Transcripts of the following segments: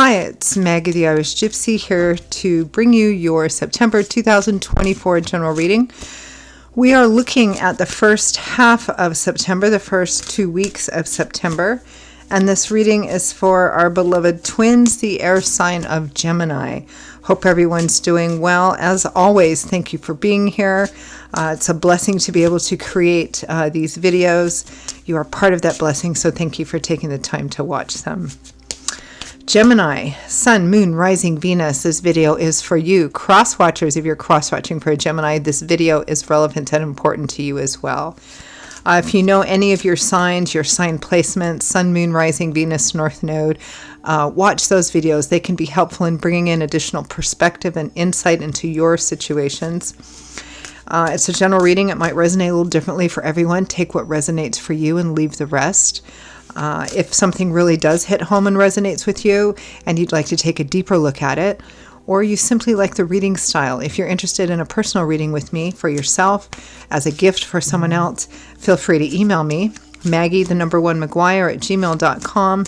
Hi, it's Maggie the Irish Gypsy here to bring you your September 2024 general reading. We are looking at the first half of September, the first 2 weeks of September, and this reading is for our beloved twins, the air sign of Gemini. Hope everyone's doing well. As always, thank you for being here. It's a blessing to be able to create these videos. You are part of that blessing, so thank you for taking the time to watch them. Gemini, Sun, Moon, Rising, Venus. This video is for you. Cross-watchers, if you're cross-watching for a Gemini, this video is relevant and important to you as well. If you know any of your signs, your sign placements, Sun, Moon, Rising, Venus, North Node, watch those videos. They can be helpful in bringing in additional perspective and insight into your situations. It's a general reading. It might resonate a little differently for everyone. Take what resonates for you and leave the rest. If something really does hit home and resonates with you and you'd like to take a deeper look at it, or you simply like the reading style, if you're interested in a personal reading with me for yourself as a gift for someone else, feel free to email me, Maggie1McGuire@gmail.com.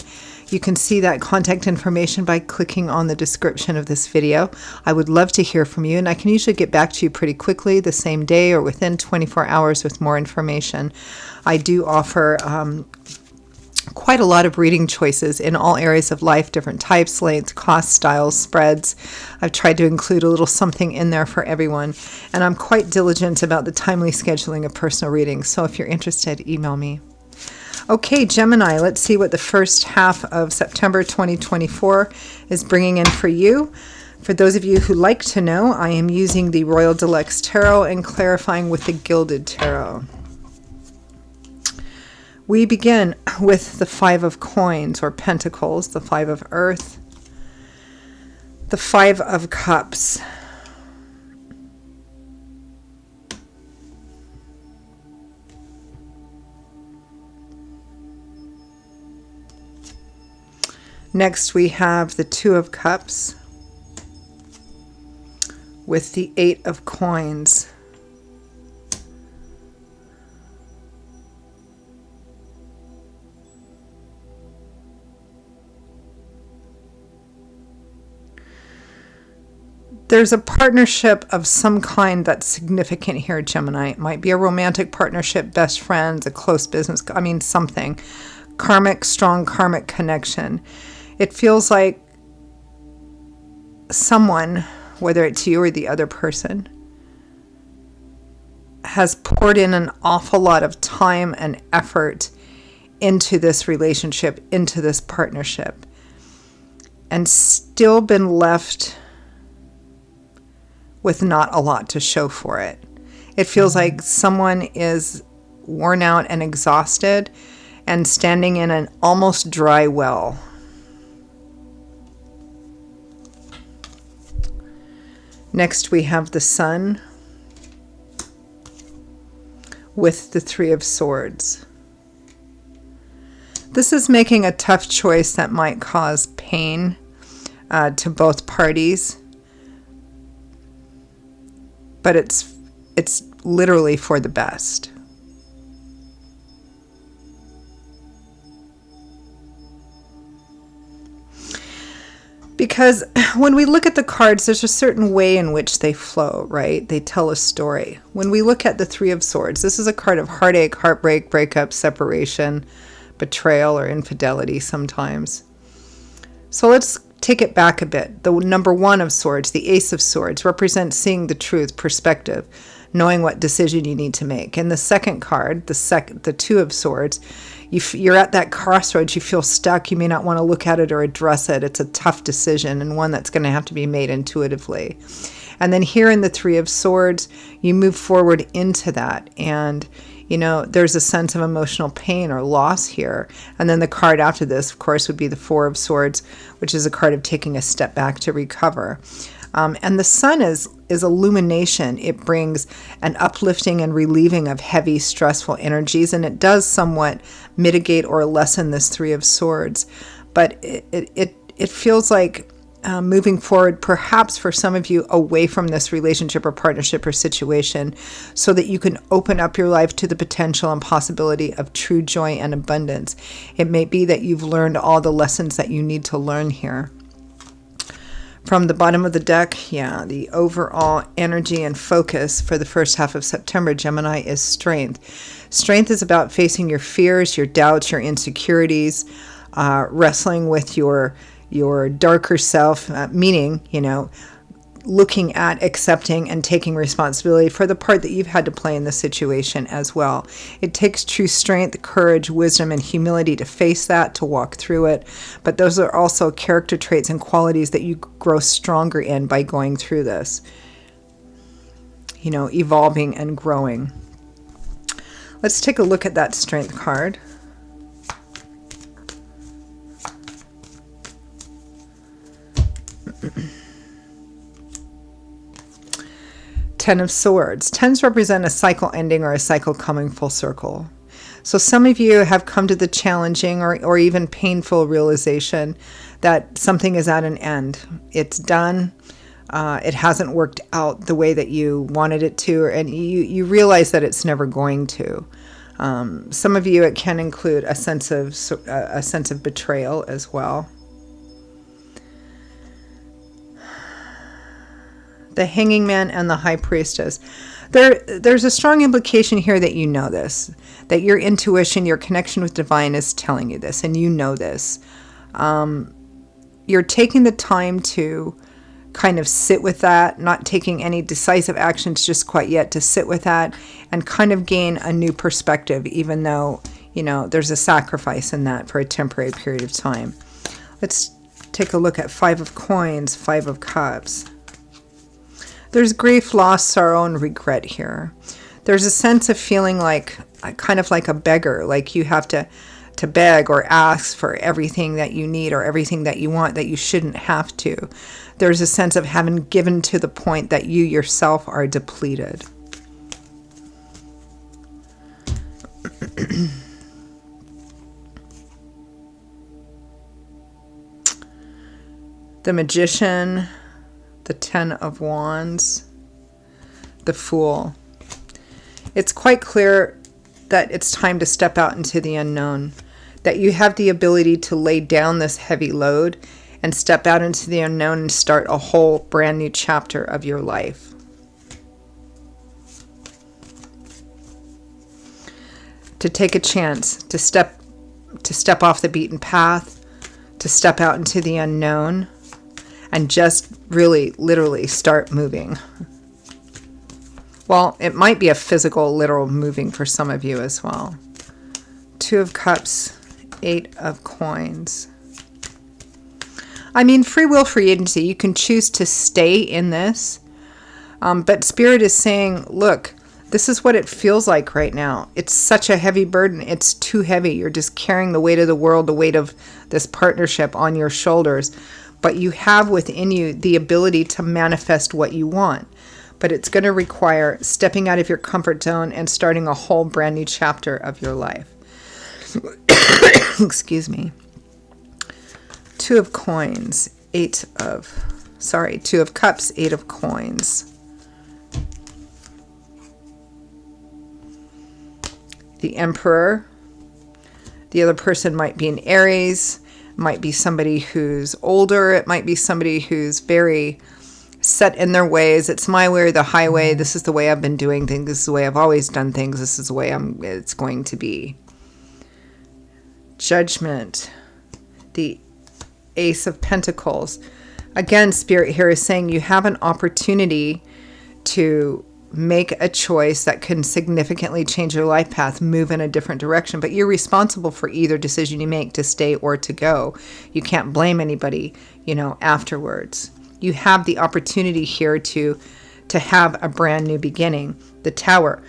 You can see that contact information by clicking on the description of this video. I would love to hear from you, and I can usually get back to you pretty quickly the same day or within 24 hours with more information. I do offer quite a lot of reading choices in all areas of life, different types, lengths, costs, styles, spreads. I've tried to include a little something in there for everyone, and I'm quite diligent about the timely scheduling of personal readings, so if you're interested, email me. Okay, Gemini, let's see what the first half of September 2024 is bringing in for you. For those of you who like to know, I am using the Royal Deluxe Tarot and clarifying with the Gilded Tarot. We begin with the Five of Coins or Pentacles, the Five of Earth, the Five of Cups, next we have the Two of Cups with the Eight of Coins. There's a partnership of some kind that's significant here, Gemini. It might be a romantic partnership, best friends, a close business, something. Karmic, strong karmic connection. It feels like someone, whether it's you or the other person, has poured in an awful lot of time and effort into this relationship, into this partnership, and still been left with not a lot to show for it. It feels like someone is worn out and exhausted and standing in an almost dry well. Next we have the Sun with the Three of Swords. This is making a tough choice that might cause pain to both parties. But it's literally for the best. Because when we look at the cards, there's a certain way in which they flow, right? They tell a story. When we look at the Three of Swords, this is a card of heartache, heartbreak, breakup, separation, betrayal, or infidelity sometimes. So let's take it back a bit. The number one of swords, the Ace of Swords, represents seeing the truth, perspective, knowing what decision you need to make. And the second card, the Two of Swords, you're at that crossroads. You feel stuck. You may not want to look at it or address it. It's a tough decision and one that's going to have to be made intuitively. And then here in the Three of Swords, you move forward into that, and there's a sense of emotional pain or loss here. And then the card after this, of course, would be the Four of Swords, which is a card of taking a step back to recover. And the Sun is illumination. It brings an uplifting and relieving of heavy, stressful energies, and it does somewhat mitigate or lessen this Three of Swords. But it feels like moving forward, perhaps for some of you, away from this relationship or partnership or situation, so that you can open up your life to the potential and possibility of true joy and abundance. It may be that you've learned all the lessons that you need to learn here. From the bottom of the deck, yeah, the overall energy and focus for the first half of September, Gemini, is strength. Strength is about facing your fears, your doubts, your insecurities, wrestling with your darker self, meaning, looking at, accepting, and taking responsibility for the part that you've had to play in the situation as well. It takes true strength, courage, wisdom, and humility to face that, to walk through it. But those are also character traits and qualities that you grow stronger in by going through this, evolving and growing. Let's take a look at that strength card. Ten of Swords. Tens represent a cycle ending or a cycle coming full circle. So some of you have come to the challenging or even painful realization that something is at an end. It's done. It hasn't worked out the way that you wanted it to, and you realize that it's never going to. Some of you, it can include a sense of betrayal as well. The Hanging Man and the High Priestess. There's a strong implication here that you know this, that your intuition, your connection with divine is telling you this, and you know this. You're taking the time to kind of sit with that, not taking any decisive actions just quite yet, to sit with that and kind of gain a new perspective, even though, there's a sacrifice in that for a temporary period of time. Let's take a look at Five of Coins, Five of Cups. There's grief, loss, sorrow, and regret here. There's a sense of feeling like, kind of like a beggar, like you have to beg or ask for everything that you need or everything that you want that you shouldn't have to. There's a sense of having given to the point that you yourself are depleted. The Magician, the Ten of Wands, the Fool. It's quite clear that it's time to step out into the unknown, that you have the ability to lay down this heavy load and step out into the unknown and start a whole brand new chapter of your life. To take a chance, to step off the beaten path, to step out into the unknown, and just really, literally start moving. Well, it might be a physical, literal moving for some of you as well. Two of Cups, Eight of Coins. I mean, free will, free agency. You can choose to stay in this. But Spirit is saying, look, this is what it feels like right now. It's such a heavy burden. It's too heavy. You're just carrying the weight of the world, the weight of this partnership on your shoulders. But you have within you the ability to manifest what you want. But it's going to require stepping out of your comfort zone and starting a whole brand new chapter of your life. Excuse me. Two of Coins, Two of Cups, Eight of Coins. The Emperor. The other person might be an Aries. Might be somebody who's older. It might be somebody who's very set in their ways. It's my way or the highway. This is the way I've been doing things. This is the way I've always done things. This is the way it's going to be. Judgment. The Ace of Pentacles. Again, Spirit here is saying you have an opportunity to make a choice that can significantly change your life path, move in a different direction, but you're responsible for either decision you make, to stay or to go. You can't blame anybody, afterwards. You have the opportunity here to have a brand new beginning. The Tower.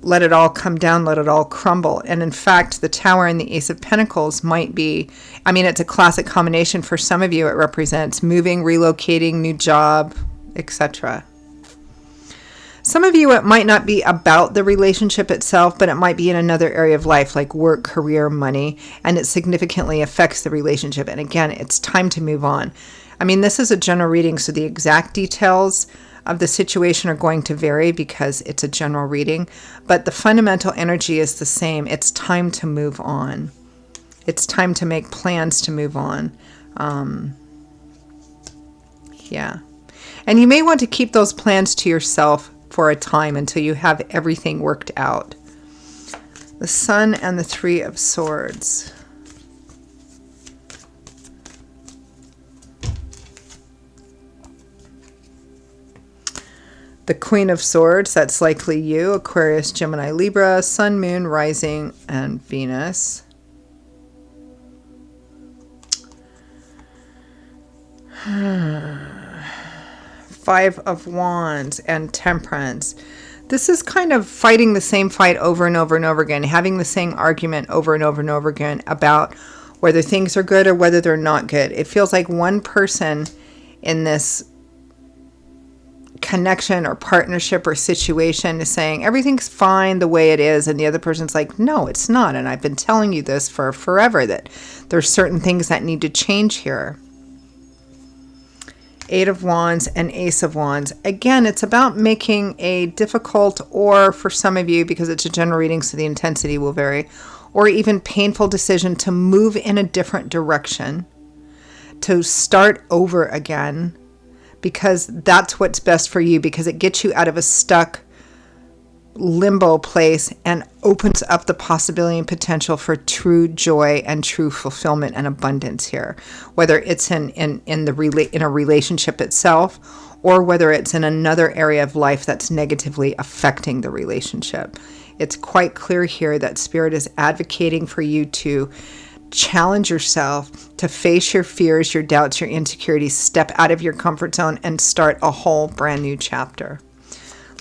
Let it all come down, let it all crumble. And in fact, the Tower and the Ace of Pentacles might be, it's a classic combination. For some of you, it represents moving, relocating, new job, etc. Some of you, it might not be about the relationship itself, but it might be in another area of life, like work, career, money, and it significantly affects the relationship. And again, it's time to move on. This is a general reading, so the exact details of the situation are going to vary because it's a general reading, but the fundamental energy is the same. It's time to move on. It's time to make plans to move on. Yeah. And you may want to keep those plans to yourself for a time until you have everything worked out. The Sun and the Three of Swords. The Queen of Swords, that's likely you, Aquarius, Gemini, Libra, Sun, Moon, Rising, and Venus. Five of Wands and Temperance. This is kind of fighting the same fight over and over and over again, having the same argument over and over and over again about whether things are good or whether they're not good. It feels like one person in this connection or partnership or situation is saying everything's fine the way it is, and the other person's like, no, it's not, and I've been telling you this for forever, that there's certain things that need to change here. Eight of Wands and Ace of Wands. Again, it's about making a difficult, or for some of you, because it's a general reading so the intensity will vary, or even painful decision to move in a different direction, to start over again, because that's what's best for you, because it gets you out of a stuck limbo place and opens up the possibility and potential for true joy and true fulfillment and abundance here, whether it's in a relationship itself, or whether it's in another area of life that's negatively affecting the relationship. It's quite clear here that Spirit is advocating for you to challenge yourself, to face your fears, your doubts, your insecurities, step out of your comfort zone, and start a whole brand new chapter.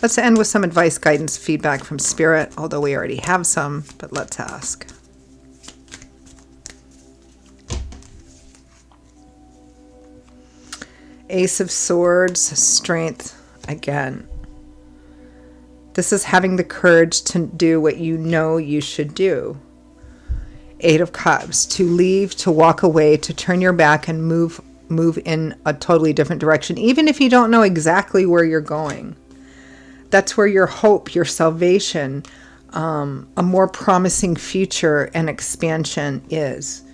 Let's end with some advice, guidance, feedback from Spirit, although we already have some, but let's ask. Ace of Swords, strength again. This is having the courage to do what you know you should do. Eight of Cups, to leave, to walk away, to turn your back and move in a totally different direction, even if you don't know exactly where you're going. That's where your hope, your salvation, a more promising future and expansion is.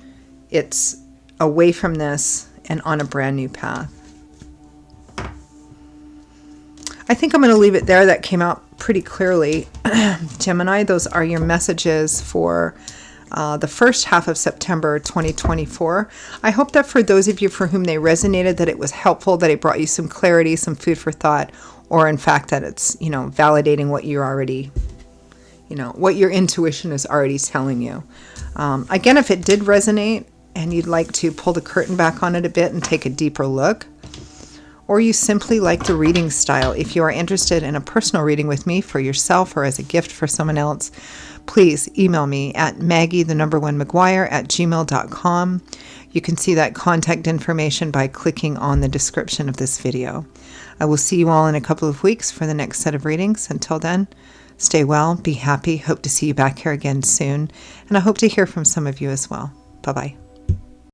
It's away from this and on a brand new path. I think I'm going to leave it there. That came out pretty clearly. Gemini, those are your messages for the first half of September 2024. I hope that for those of you for whom they resonated, that it was helpful, that it brought you some clarity, some food for thought, or in fact that it's, validating what you're already, what your intuition is already telling you. Again, if it did resonate and you'd like to pull the curtain back on it a bit and take a deeper look, or you simply like the reading style, if you are interested in a personal reading with me for yourself or as a gift for someone else, please email me at maggie1maguire@gmail.com. You can see that contact information by clicking on the description of this video. I will see you all in a couple of weeks for the next set of readings. Until then, stay well, be happy. Hope to see you back here again soon. And I hope to hear from some of you as well. Bye-bye.